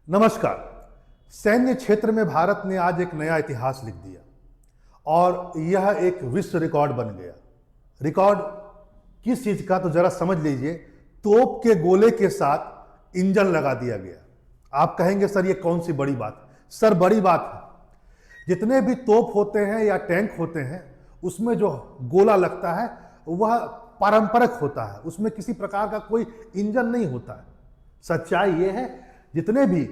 नमस्कार। सैन्य क्षेत्र में भारत ने आज एक नया इतिहास लिख दिया और यह एक विश्व रिकॉर्ड बन गया। रिकॉर्ड किस चीज का, तो जरा समझ लीजिए। तोप के गोले के साथ इंजन लगा दिया गया। आप कहेंगे सर ये कौन सी बड़ी बात है? सर बड़ी बात है। जितने भी तोप होते हैं या टैंक होते हैं उसमें जो गोला लगता है वह पारंपरिक होता है, उसमें किसी प्रकार का कोई इंजन नहीं होता है। सच्चाई यह है जितने भी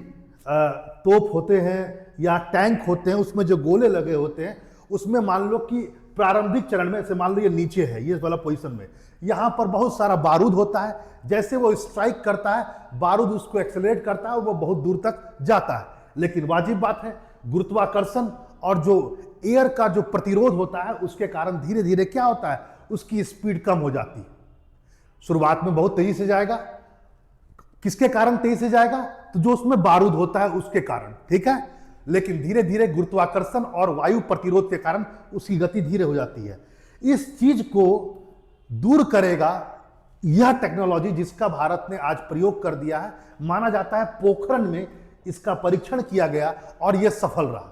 तोप होते हैं या टैंक होते हैं उसमें जो गोले लगे होते हैं उसमें मान लो कि प्रारंभिक चरण में से मान लो ये नीचे है, ये वाला पोजीशन में यहां पर बहुत सारा बारूद होता है। जैसे वो स्ट्राइक करता है बारूद उसको एक्सेलरेट करता है और वो बहुत दूर तक जाता है। लेकिन वाजिब बात है, गुरुत्वाकर्षण और जो एयर का जो प्रतिरोध होता है उसके कारण धीरे धीरे क्या होता है, उसकी स्पीड कम हो जाती है। शुरुआत में बहुत तेजी से जाएगा। किसके कारण तेजी से जाएगा? तो जो उसमें बारूद होता है उसके कारण, ठीक है। लेकिन धीरे धीरे गुरुत्वाकर्षण और वायु प्रतिरोध के कारण उसकी गति धीरे हो जाती है। इस चीज को दूर करेगा यह टेक्नोलॉजी जिसका भारत ने आज प्रयोग कर दिया है। माना जाता है पोखरण में इसका परीक्षण किया गया और यह सफल रहा।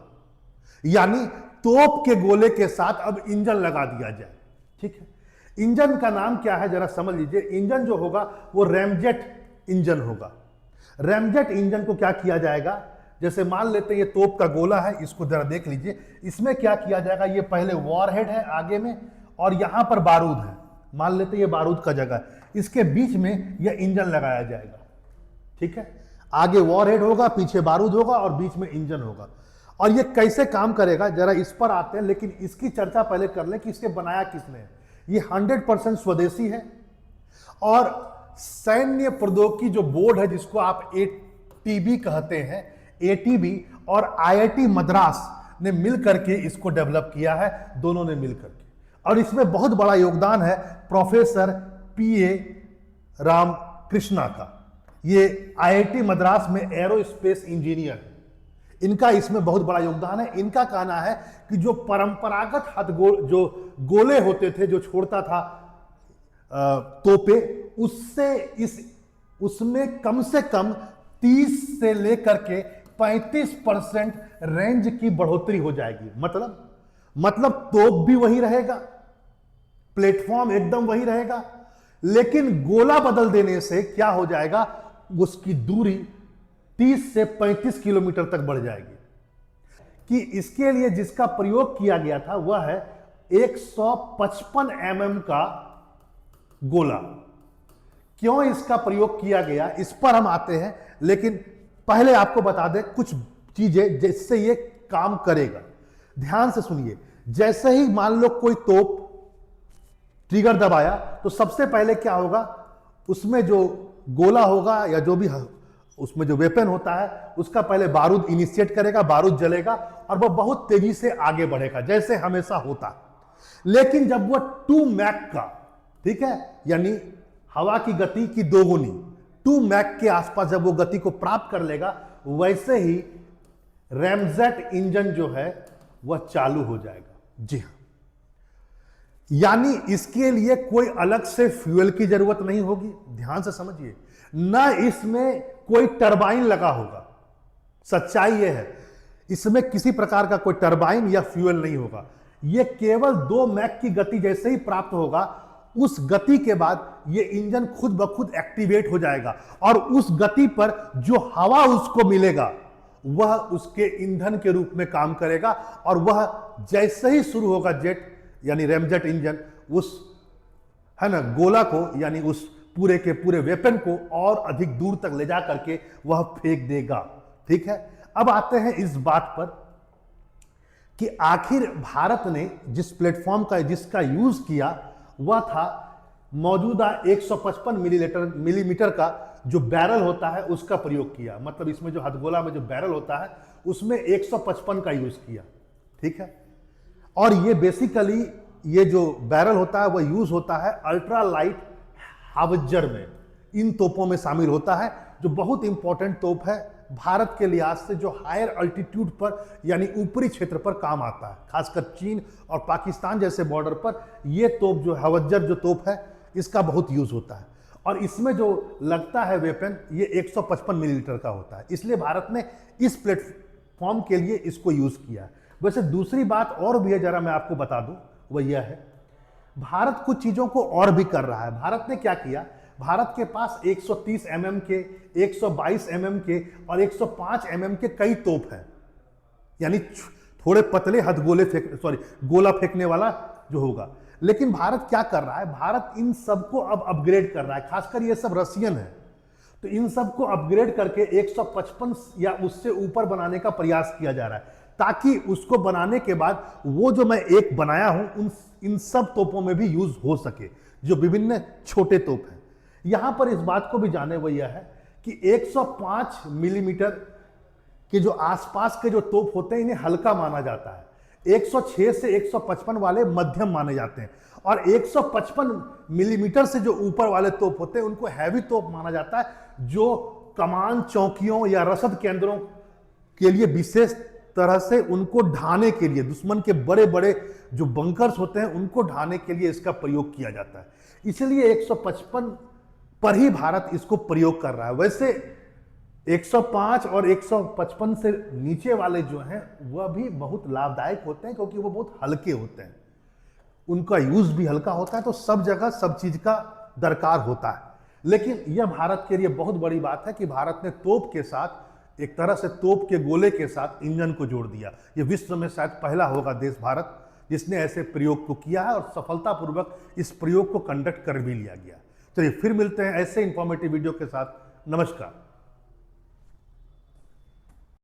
यानी तोप के गोले के साथ अब इंजन लगा दिया जाए, ठीक है। इंजन का नाम क्या है जरा समझ लीजिए। इंजन जो होगा वो रैमजेट इंजन होगा। रैमजेट इंजन को क्या किया जाएगा, जैसे मान लेते हैं ये तोप का गोला है, इसको जरा देख लीजिए। इसमें क्या किया जाएगा, ये पहले वॉरहेड है आगे में और यहां पर बारूद है। मान लेते हैं ये बारूद का जगह है, इसके बीच में यह इंजन लगाया जाएगा, ठीक है। आगे वॉरहेड होगा, पीछे बारूद होगा और बीच में इंजन होगा। और ये कैसे काम करेगा जरा इस पर आते हैं, लेकिन इसकी चर्चा पहले कर लें कि इसे बनाया किसने है। ये 100% स्वदेशी है और सैन्य प्रौद्योगिकी जो बोर्ड है जिसको आप एटीबी कहते हैं, एटीबी और आईआईटी मद्रास ने मिलकर के इसको डेवलप किया है, दोनों ने मिलकर के। और इसमें बहुत बड़ा योगदान है प्रोफेसर पीए रामकृष्णा का। ये आईआईटी मद्रास में एरोस्पेस इंजीनियर है, इनका इसमें बहुत बड़ा योगदान है। इनका कहना है कि जो परंपरागत जो गोले होते थे, जो छोड़ता था तोपे, उससे उसमें कम से कम 30 से लेकर के 35% रेंज की बढ़ोतरी हो जाएगी। मतलब तोप भी वही रहेगा, प्लेटफॉर्म एकदम वही रहेगा, लेकिन गोला बदल देने से क्या हो जाएगा, उसकी दूरी 30 से 35 किलोमीटर तक बढ़ जाएगी। कि इसके लिए जिसका प्रयोग किया गया था वह है 155 mm का गोला। क्यों इसका प्रयोग किया गया इस पर हम आते हैं, लेकिन पहले आपको बता दें कुछ चीजें जिससे ये काम करेगा। ध्यान से सुनिए। जैसे ही मान लो कोई तोप ट्रिगर दबाया तो सबसे पहले क्या होगा, उसमें जो गोला होगा या जो भी उसमें जो वेपन होता है उसका पहले बारूद इनिशिएट करेगा, बारूद जलेगा और वह बहुत तेजी से आगे बढ़ेगा जैसे हमेशा होता है। लेकिन जब वह 2 मैक का, ठीक है, यानी हवा की गति की दोगुनी 2 मैक के आसपास जब वो गति को प्राप्त कर लेगा, वैसे ही रैमजेट इंजन जो है वह चालू हो जाएगा। जी हां, यानी इसके लिए कोई अलग से फ्यूल की जरूरत नहीं होगी। ध्यान से समझिए, ना इसमें कोई टरबाइन लगा होगा। सच्चाई यह है इसमें किसी प्रकार का कोई टरबाइन या फ्यूल नहीं होगा। यह केवल 2 मैक की गति जैसे ही प्राप्त होगा, उस गति के बाद यह इंजन खुद ब खुद एक्टिवेट हो जाएगा और उस गति पर जो हवा उसको मिलेगा वह उसके ईंधन के रूप में काम करेगा और वह जैसे ही शुरू होगा जेट यानी रैमजेट इंजन, उस है ना गोला को यानी उस पूरे के पूरे वेपन को और अधिक दूर तक ले जा करके वह फेंक देगा। ठीक है, अब आते हैं इस बात पर कि आखिर भारत ने जिस प्लेटफॉर्म का जिसका यूज किया वह था मौजूदा 155 मिलीमीटर का जो बैरल होता है उसका प्रयोग किया। मतलब इसमें जो हथगोला में जो बैरल होता है उसमें 155 का यूज किया, ठीक है। और ये बेसिकली ये जो बैरल होता है वह यूज होता है अल्ट्रा लाइट हावज्जर में, इन तोपों में शामिल होता है, जो बहुत इंपॉर्टेंट तोप है भारत के लिहाज से, जो हायर अल्टीट्यूड पर यानी ऊपरी क्षेत्र पर काम आता है। खासकर चीन और पाकिस्तान जैसे बॉर्डर पर यह तोप जो हावज्जर जो तोप है इसका बहुत यूज होता है। और इसमें जो लगता है वेपन ये 155 मिलीमीटर का होता है, इसलिए भारत ने इस प्लेटफॉर्म के लिए इसको यूज किया। वैसे दूसरी बात और भी है, जरा मैं आपको बता दूं, वह यह है भारत कुछ चीजों को और भी कर रहा है। भारत ने क्या किया, भारत के पास 130 के, 122 के और 105 के कई तोप हैं, यानी थोड़े पतले हथगोले गोला फेंकने वाला जो होगा। लेकिन भारत क्या कर रहा है, भारत इन सबको अब अपग्रेड कर रहा है, खासकर ये सब रशियन है, तो इन सबको अपग्रेड करके 155 या उससे ऊपर बनाने का प्रयास किया जा रहा है, ताकि उसको बनाने के बाद वो जो मैं एक बनाया हूं इन सब तोपों में भी यूज हो सके, जो विभिन्न छोटे तोप हैं। यहां पर इस बात को भी जाने वो यह है कि 105 मिलीमीटर के जो आसपास के जो तोप होते हैं इन्हें हल्का माना जाता है, 106 से 155 वाले मध्यम माने जाते हैं, और 155 मिलीमीटर से जो ऊपर वाले तोप होते हैं उनको हैवी तोप माना जाता है, जो कमान चौकियों या रसद केंद्रों के लिए विशेष तरह से उनको ढाने के लिए, दुश्मन के बड़े बड़े जो बंकर्स होते हैं उनको ढाने के लिए इसका प्रयोग किया जाता है। इसलिए 155 पर ही भारत इसको प्रयोग कर रहा है। वैसे 105 और 155 से नीचे वाले जो हैं वह भी बहुत लाभदायक होते हैं, क्योंकि वो बहुत हल्के होते हैं, उनका यूज भी हल्का होता है, तो सब जगह सब चीज का दरकार होता है। लेकिन यह भारत के लिए बहुत बड़ी बात है कि भारत ने तोप के साथ, एक तरह से तोप के गोले के साथ इंजन को जोड़ दिया। यह विश्व में शायद पहला होगा देश भारत जिसने ऐसे प्रयोग को किया है, और सफलतापूर्वक इस प्रयोग को कंडक्ट कर भी लिया गया। चलिए फिर मिलते हैं ऐसे इंफॉर्मेटिव वीडियो के साथ। नमस्कार।